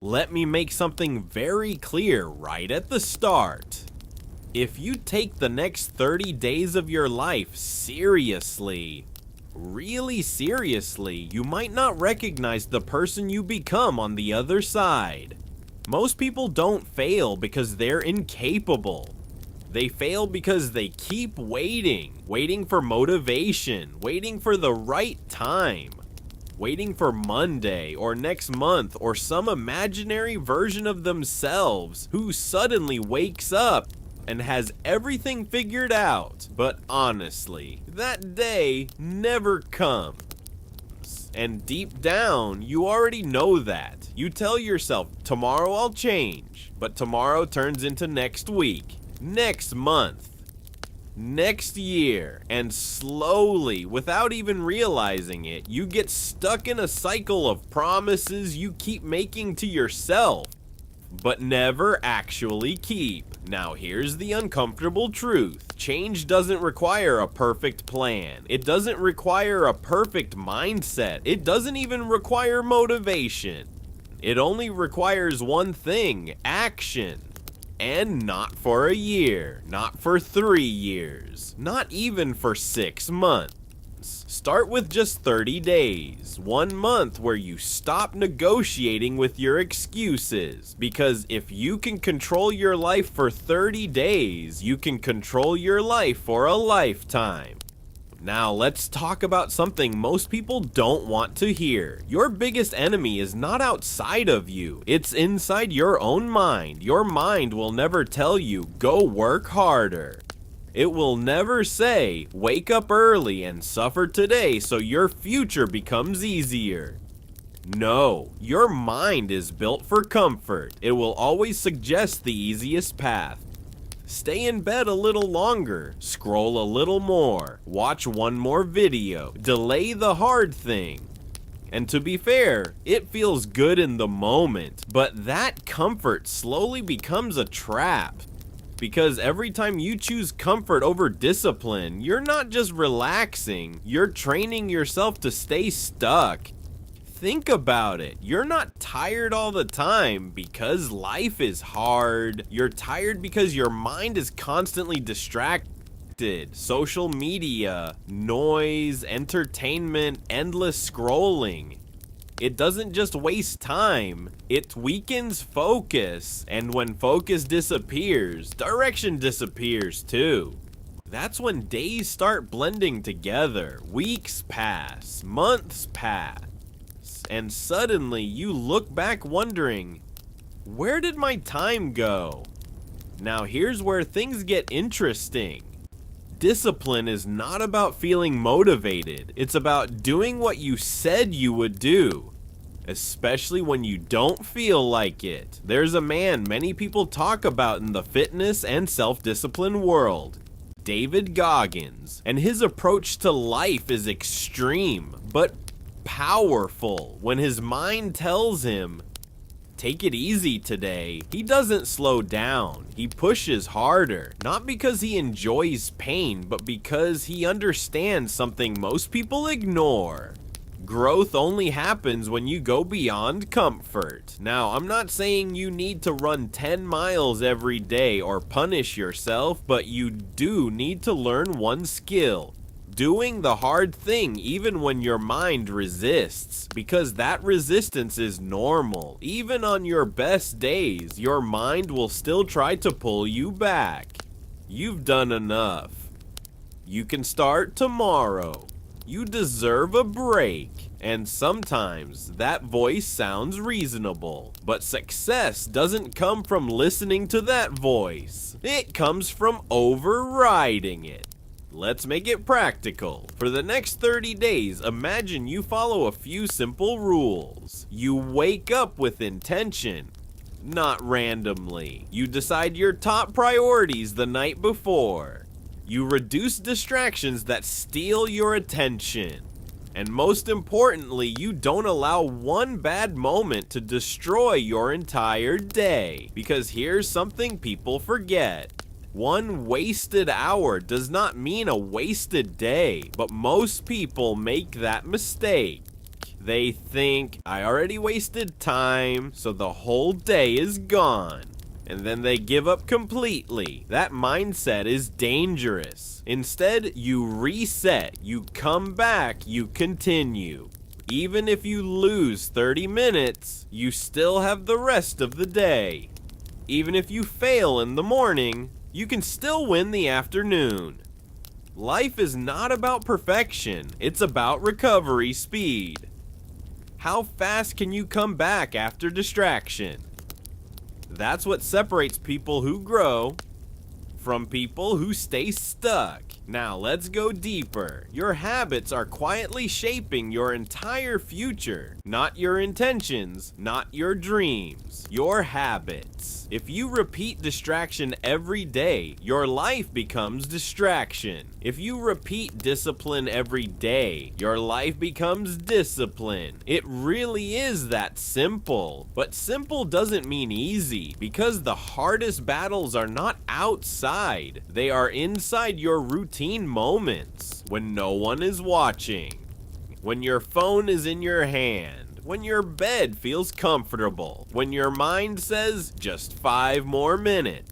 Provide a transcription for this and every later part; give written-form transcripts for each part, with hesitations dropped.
Let me make something very clear right at the start. If you take the next 30 days of your life seriously, really seriously, you might not recognize the person you become on the other side. Most people don't fail because they're incapable. They fail because they keep waiting for motivation, waiting for the right time, waiting for Monday or next month or some imaginary version of themselves who suddenly wakes up and has everything figured out. But honestly, that day never comes. And deep down, you already know that. You tell yourself, tomorrow I'll change, but tomorrow turns into next week, next month, next year, and slowly, without even realizing it, you get stuck in a cycle of promises you keep making to yourself, but never actually keep. Now here's the uncomfortable truth. Change doesn't require a perfect plan. It doesn't require a perfect mindset. It doesn't even require motivation. It only requires one thing: action. And not for a year, not for 3 years, not even for 6 months. Start with just 30 days, 1 month where you stop negotiating with your excuses. Because if you can control your life for 30 days, you can control your life for a lifetime. Now let's talk about something most people don't want to hear. Your biggest enemy is not outside of you, it's inside your own mind. Your mind will never tell you, go work harder. It will never say, wake up early and suffer today so your future becomes easier. No, your mind is built for comfort. It will always suggest the easiest path. Stay in bed a little longer, scroll a little more, watch one more video, delay the hard thing. And to be fair, it feels good in the moment, but that comfort slowly becomes a trap. Because every time you choose comfort over discipline, you're not just relaxing, you're training yourself to stay stuck. Think about it. You're not tired all the time because life is hard. You're tired because your mind is constantly distracted. Social media, noise, entertainment, endless scrolling. It doesn't just waste time, it weakens focus. And when focus disappears, direction disappears too. That's when days start blending together. Weeks pass, months pass. And suddenly you look back wondering, where did my time go? Now here's where things get interesting. Discipline is not about feeling motivated. It's about doing what you said you would do, especially when you don't feel like it. There's a man many people talk about in the fitness and self-discipline world, David Goggins, and his approach to life is extreme, but powerful. When his mind tells him, take it easy today, he doesn't slow down. He pushes harder, not because he enjoys pain, but because he understands something most people ignore. Growth only happens when you go beyond comfort. Now, I'm not saying you need to run 10 miles every day or punish yourself, but you do need to learn one skill: doing the hard thing even when your mind resists, because that resistance is normal. Even on your best days, your mind will still try to pull you back. You've done enough. You can start tomorrow. You deserve a break. And sometimes that voice sounds reasonable, but success doesn't come from listening to that voice. It comes from overriding it. Let's make it practical. For the next 30 days, imagine you follow a few simple rules. You wake up with intention, not randomly. You decide your top priorities the night before. You reduce distractions that steal your attention. And most importantly, you don't allow one bad moment to destroy your entire day. Because here's something people forget. One wasted hour does not mean a wasted day, but most people make that mistake. They think, I already wasted time, so the whole day is gone. And then they give up completely. That mindset is dangerous. Instead, you reset, you come back, you continue. Even if you lose 30 minutes, you still have the rest of the day. Even if you fail in the morning, you can still win the afternoon. Life is not about perfection, it's about recovery speed. How fast can you come back after distraction? That's what separates people who grow from people who stay stuck. Now let's go deeper. Your habits are quietly shaping your entire future. Not your intentions, not your dreams, your habits. If you repeat distraction every day, your life becomes distraction. If you repeat discipline every day, your life becomes discipline. It really is that simple. But simple doesn't mean easy, because the hardest battles are not outside. They are inside your routine moments, when no one is watching, when your phone is in your hand, when your bed feels comfortable, when your mind says just 5 more minutes.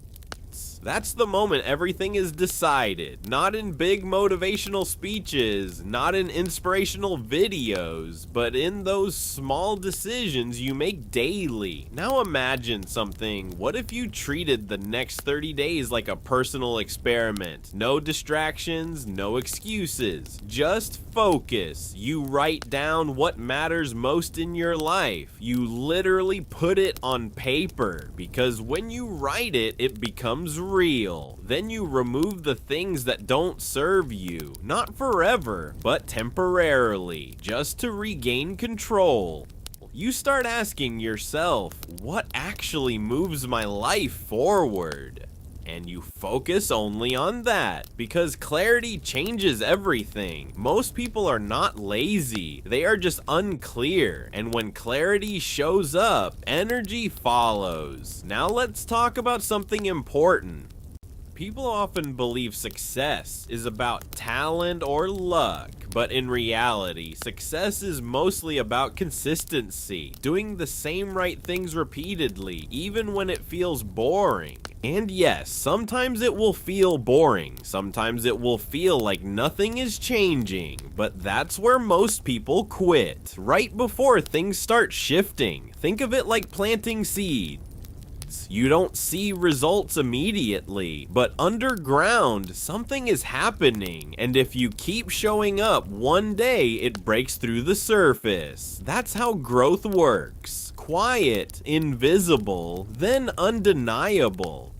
That's the moment everything is decided, not in big motivational speeches, not in inspirational videos, but in those small decisions you make daily. Now imagine something. What if you treated the next 30 days like a personal experiment? No distractions, no excuses, just focus. You write down what matters most in your life. You literally put it on paper, because when you write it, it becomes real. Then you remove the things that don't serve you, not forever, but temporarily, just to regain control. You start asking yourself, what actually moves my life forward? And you focus only on that, because clarity changes everything. Most people are not lazy, they are just unclear, and when clarity shows up, energy follows. Now let's talk about something important. People often believe success is about talent or luck, but in reality, success is mostly about consistency, doing the same right things repeatedly, even when it feels boring. And yes, sometimes it will feel boring, sometimes it will feel like nothing is changing, but that's where most people quit, right before things start shifting. Think of it like planting seeds. You don't see results immediately, but underground, something is happening, and if you keep showing up, one day it breaks through the surface. That's how growth works. Quiet, invisible, then undeniable.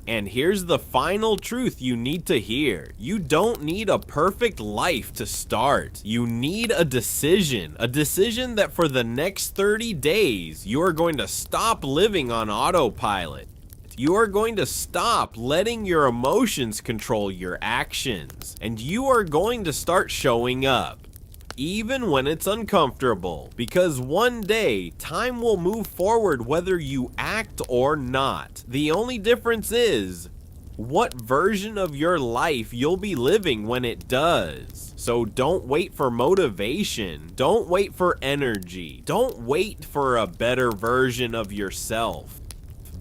And here's the final truth you need to hear. You don't need a perfect life to start. You need a decision that for the next 30 days, you are going to stop living on autopilot. You are going to stop letting your emotions control your actions, and you are going to start showing up, even when it's uncomfortable, because one day, time will move forward whether you act or not. The only difference is what version of your life you'll be living when it does. So don't wait for motivation, don't wait for energy, don't wait for a better version of yourself.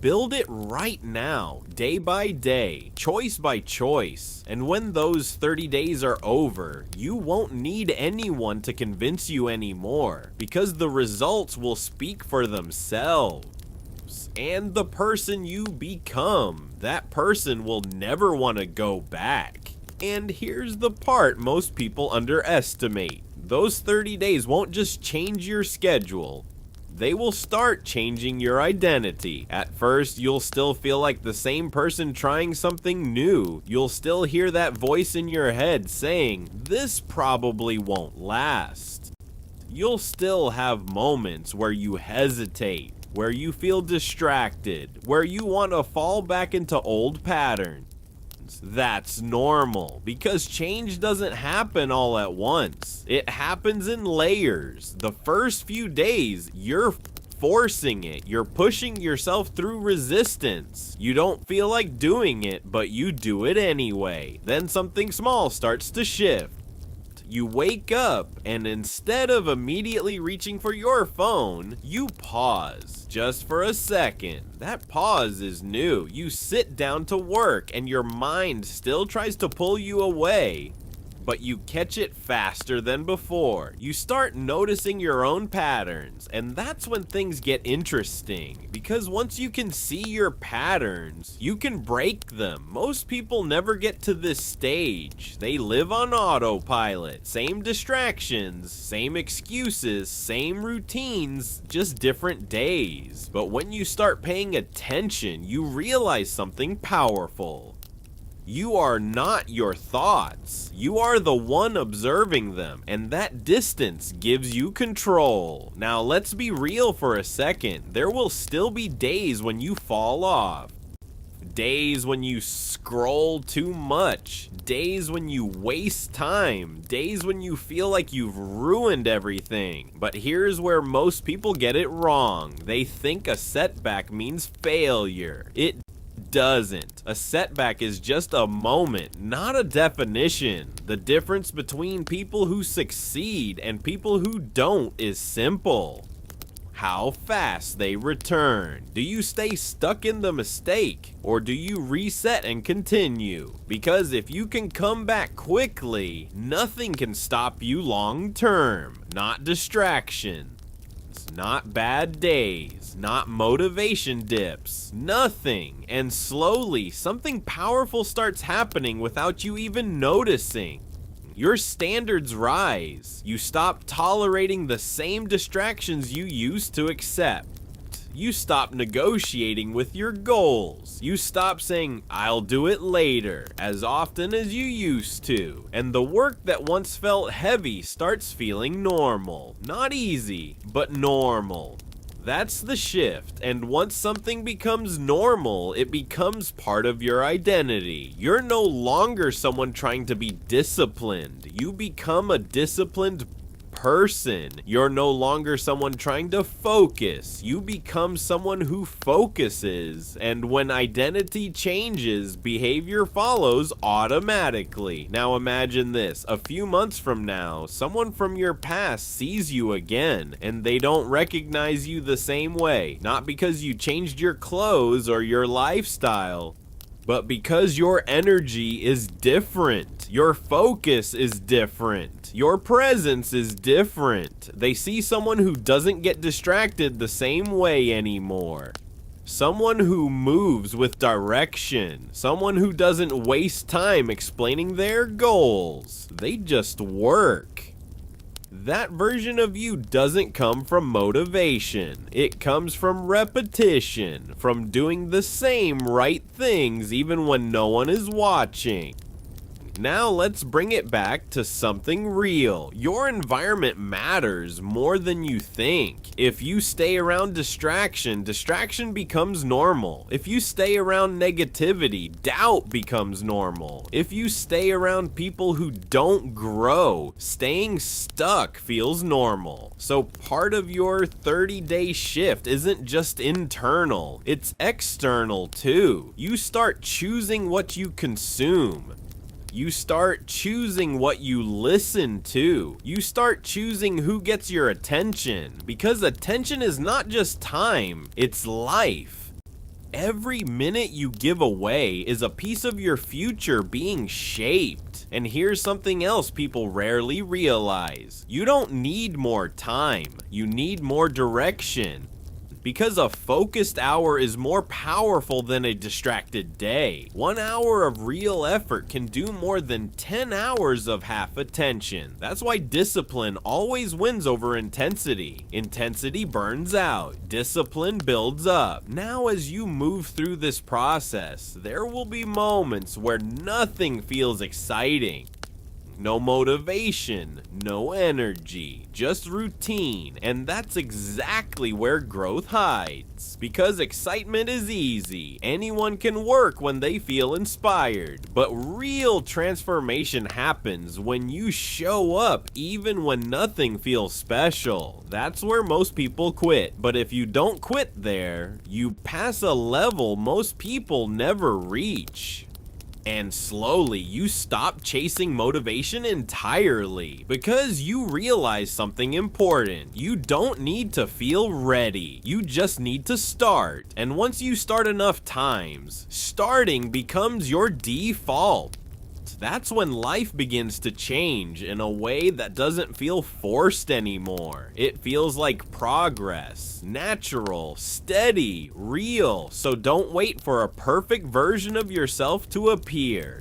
Build it right now, day by day, choice by choice. And when those 30 days are over, you won't need anyone to convince you anymore, because the results will speak for themselves. And the person you become, that person will never want to go back. And here's the part most people underestimate. Those 30 days won't just change your schedule. They will start changing your identity. At first, you'll still feel like the same person trying something new. You'll still hear that voice in your head saying, "This probably won't last." You'll still have moments where you hesitate, where you feel distracted, where you want to fall back into old patterns. That's normal, because change doesn't happen all at once. It happens in layers. The first few days, you're forcing it. You're pushing yourself through resistance. You don't feel like doing it, but you do it anyway. Then something small starts to shift. You wake up, and instead of immediately reaching for your phone, you pause just for a second. That pause is new. You sit down to work, and your mind still tries to pull you away, but you catch it faster than before. You start noticing your own patterns, and that's when things get interesting. Because once you can see your patterns, you can break them. Most people never get to this stage. They live on autopilot. Same distractions, same excuses, same routines, just different days. But when you start paying attention, you realize something powerful. You are not your thoughts. You are the one observing them, and that distance gives you control. Now let's be real for a second. There will still be days when you fall off. Days when you scroll too much. Days when you waste time. Days when you feel like you've ruined everything. But here's where most people get it wrong. They think a setback means failure. It doesn't. A setback is just a moment, not a definition. The difference between people who succeed and people who don't is simple. How fast they return. Do you stay stuck in the mistake, or do you reset and continue? Because if you can come back quickly, nothing can stop you long term. Not distraction. Not bad days, not motivation dips, nothing. And slowly, something powerful starts happening without you even noticing. Your standards rise. You stop tolerating the same distractions you used to accept. You stop negotiating with your goals. You stop saying, "I'll do it later," as often as you used to. And the work that once felt heavy starts feeling normal. Not easy, but normal. That's the shift, and once something becomes normal, it becomes part of your identity. You're no longer someone trying to be disciplined. You become a disciplined person. You're no longer someone trying to focus. You become someone who focuses, and when identity changes, behavior follows automatically. Now imagine this. A few months from now, someone from your past sees you again, and they don't recognize you the same way. Not because you changed your clothes or your lifestyle, but because your energy is different. Your focus is different. Your presence is different. They see someone who doesn't get distracted the same way anymore. Someone who moves with direction. Someone who doesn't waste time explaining their goals. They just work. That version of you doesn't come from motivation. It comes from repetition, from doing the same right things even when no one is watching. Now let's bring it back to something real. Your environment matters more than you think. If you stay around distraction, distraction becomes normal. If you stay around negativity, doubt becomes normal. If you stay around people who don't grow, staying stuck feels normal. So part of your 30-day shift isn't just internal, it's external too. You start choosing what you consume. You start choosing what you listen to. You start choosing who gets your attention. Because attention is not just time, it's life. Every minute you give away is a piece of your future being shaped. And here's something else people rarely realize. You don't need more time. You need more direction. Because a focused hour is more powerful than a distracted day. 1 hour of real effort can do more than 10 hours of half attention. That's why discipline always wins over intensity. Intensity burns out. Discipline builds up. Now as you move through this process, there will be moments where nothing feels exciting. No motivation, no energy, just routine, and that's exactly where growth hides. Because excitement is easy, anyone can work when they feel inspired, but real transformation happens when you show up even when nothing feels special. That's where most people quit, but if you don't quit there, you pass a level most people never reach. And slowly, you stop chasing motivation entirely because you realize something important. You don't need to feel ready. You just need to start. And once you start enough times, starting becomes your default. That's when life begins to change in a way that doesn't feel forced anymore. It feels like progress, natural, steady, real. So don't wait for a perfect version of yourself to appear.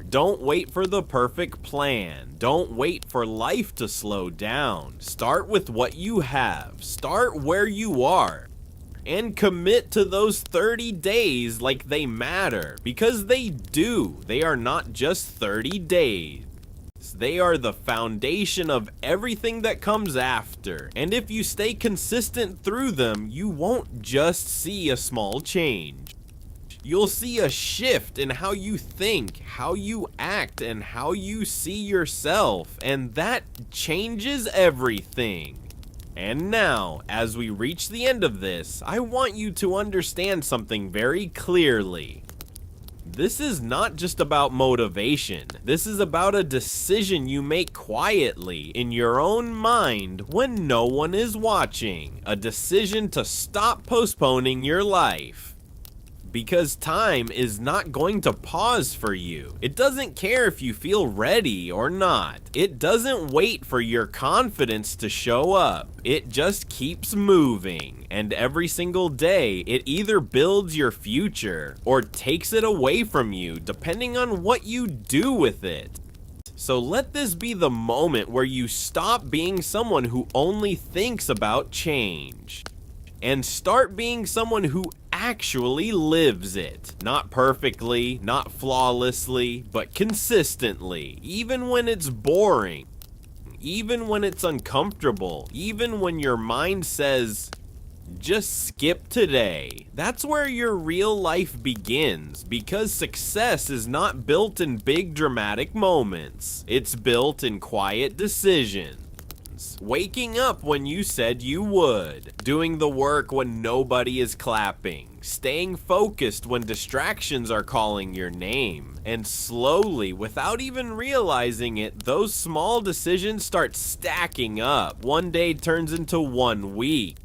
Don't wait for the perfect plan. Don't wait for life to slow down. Start with what you have. Start where you are. And commit to those 30 days like they matter, because they do. They are not just 30 days. They are the foundation of everything that comes after. And if you stay consistent through them, you won't just see a small change. You'll see a shift in how you think, how you act, and how you see yourself. And that changes everything. And now, as we reach the end of this, I want you to understand something very clearly. This is not just about motivation. This is about a decision you make quietly in your own mind when no one is watching. A decision to stop postponing your life. Because time is not going to pause for you. It doesn't care if you feel ready or not. It doesn't wait for your confidence to show up. It just keeps moving. And every single day, it either builds your future or takes it away from you, depending on what you do with it. So let this be the moment where you stop being someone who only thinks about change. And start being someone who actually lives it. Not perfectly, not flawlessly, but consistently. Even when it's boring. Even when it's uncomfortable. Even when your mind says, just skip today. That's where your real life begins, because success is not built in big dramatic moments. It's built in quiet decisions. Waking up when you said you would, doing the work when nobody is clapping, staying focused when distractions are calling your name, and slowly, without even realizing it, those small decisions start stacking up. One day turns into 1 week.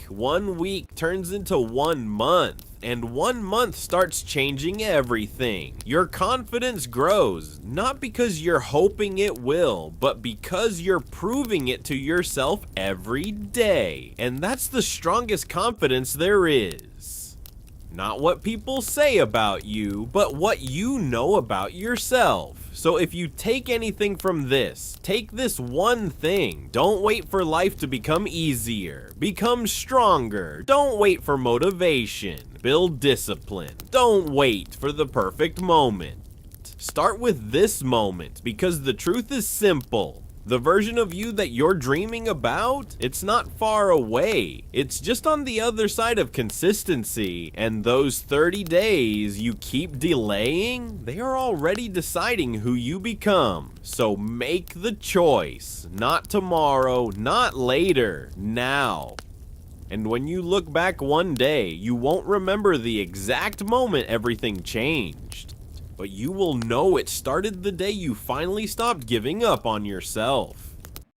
1 week turns into 1 month. And 1 month starts changing everything. Your confidence grows, not because you're hoping it will, but because you're proving it to yourself every day. And that's the strongest confidence there is. Not what people say about you, but what you know about yourself. So if you take anything from this, take this one thing. Don't wait for life to become easier. Become stronger. Don't wait for motivation. Build discipline. Don't wait for the perfect moment. Start with this moment, because the truth is simple. The version of you that you're dreaming about, it's not far away. It's just on the other side of consistency, and those 30 days you keep delaying, they are already deciding who you become. So make the choice. Not tomorrow, not later, now. And when you look back one day, you won't remember the exact moment everything changed. But you will know it started the day you finally stopped giving up on yourself.